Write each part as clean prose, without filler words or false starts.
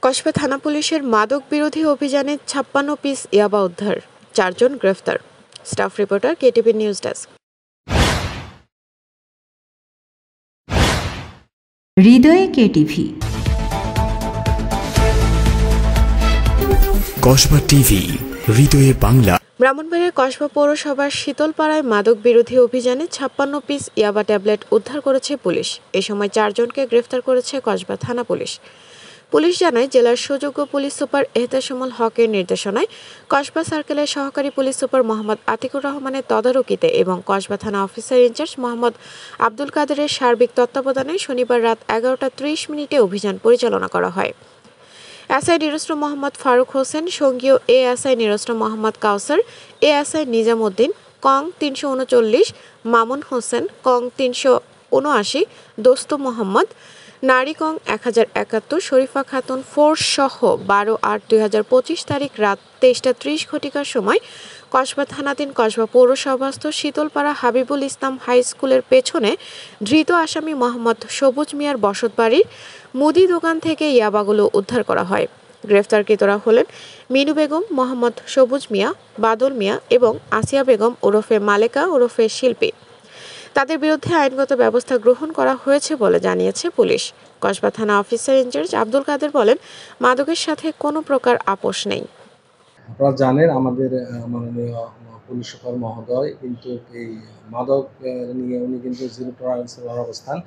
কসবা থানা পুলিশের মাদক বিরোধী অভিযানে ৫৬ পিস ইয়াবা উদ্ধার, ৪ জন গ্রেফতার। Staff reporter, KTV news desk. হৃদয়ে কেটিভি। কসবা টিভি, হৃদয়ে বাংলা। ব্রাহ্মণবাড়িয়ার কসবা পৌরসভার শীতলপাড়ায় মাদক বিরোধী অভিযানে ৫৬ পিস ইয়াবা ট্যাবলেট উদ্ধার করেছে পুলিশ। এ সময় ৪ জনকে গ্রেফতার করেছে কসবা থানা পুলিশ। পুলিশ জানায়, জেলার সুযোগ্য পুলিশ সুপার এহতেশামুল হকের নির্দেশনায় কসবা সার্কেলের সহকারী পুলিশ সুপার মোহাম্মদ আতিকুর রহমানের তদারকিতে এবং কসবা থানা অফিসার ইনচার্জ মোহাম্মদ আব্দুল কাদেরের সার্বিক তত্ত্বাবধানে শনিবার রাত ১১টা ৩০ অভিযান পরিচালনা করা হয়। এসআই নিরস্ত্র মোহাম্মদ ফারুক হোসেন, সঙ্গীয় এএসআই নিরস্ত্র মোহাম্মদ কাউসার, এএসআই নিজামুদ্দিন, কং ৩৩৯, মামুন হোসেন, কং ৩৭৯, দোস্ত মোহাম্মদ, নারী কং ১০৭১, শরীফা খাতুন ফোর্স সহ ১২/৮/২০২৫ তারিখ রাত ২৩টা ৩০ সময় কসবা থানাধীন কসবা পৌরসভাস্থ শীতলপাড়া হাবিবুল ইসলাম হাই স্কুলের পেছনে ধৃত আসামি মোহাম্মদ সবুজ মিয়ার বসতবাড়ির মুদি দোকান থেকে ইয়াবাগুলো উদ্ধার করা হয়। গ্রেফতারকৃতরা হলেন মিনু বেগম, মোহাম্মদ সবুজ মিয়া, বাদল মিয়া এবং আসিয়া বেগম ওরফে মালেকা ওরফে শিল্পী। তাদের বিরুদ্ধে আইনগত ব্যবস্থা গ্রহণ করা হয়েছে বলে জানিয়েছে পুলিশ। কসবা থানা অফিসার ইনচার্জ আব্দুল কাদের বলেন, মাদকের সাথে কোনো প্রকার আপোষ নেই। আপনারা জানেন, আমাদের মাননীয় পুলিশ সুপার মহোদয় কিন্তু এই মাদক নিয়ে উনি কিন্তু জিরো টলারেন্সের অবস্থান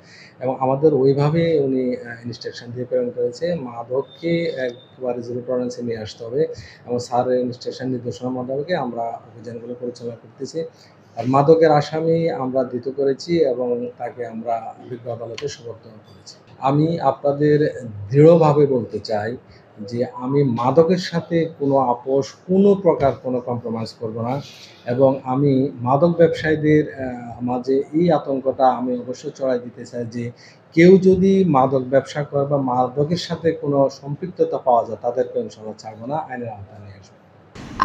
এবং আমাদের ওইভাবে উনি ইনস্ট্রাকশন দিয়ে প্রেরণ করেছে মাদককে একবারে জিরো টলারেন্সে নিয়ে আসতে হবে এবং স্যারের ইনস্ট্রাকশন নির্দেশনা মোতাবেক আমরা অভিযানগুলো পরিচালনা করতেছি। আর মাদকের আসামি আমরা ধৃত করেছি এবং তাকে আমরা বিজ্ঞ আদালতে সোপর্দ করেছি। আমি আপনাদের দৃঢ়ভাবে বলতে চাই যে আমি মাদকের সাথে কোনো আপোষ, কোনো প্রকার কোনো কম্প্রোমাইজ করব না এবং আমি মাদক ব্যবসায়ীদের মাঝে এই আতঙ্কটা আমি অবশ্যই ছড়াই দিতে চাই যে কেউ যদি মাদক ব্যবসা করে বা মাদকের সাথে কোনো সম্পৃক্ততা পাওয়া যায় তাদেরকে ইনশাআল্লাহ ছাড়ব না, আইনের আওতায় নিয়ে আসবো।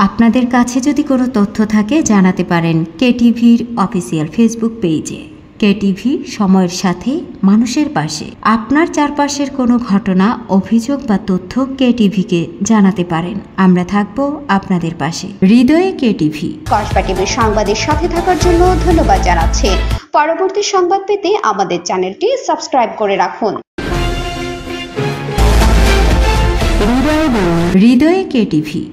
আপনাদের কাছে যদি কোনো তথ্য থাকে জানাতে পারেন কেটিভির অফিসিয়াল ফেসবুক পেজে। কেটিভি, সময়ের সাথে মানুষের পাশে। আপনার চারপাশের কোনো ঘটনা, অভিযোগ বা তথ্য কেটিভিকে জানাতে পারেন। আমরা থাকব আপনাদের পাশে। হৃদয়ে কেটিভি। কসবা টিভির সংবাদের সাথে থাকার জন্য ধন্যবাদ জানাচ্ছি। পরবর্তী সংবাদ পেতে আমাদের চ্যানেলটি সাবস্ক্রাইব করে রাখুন। হৃদয়ে কেটিভি।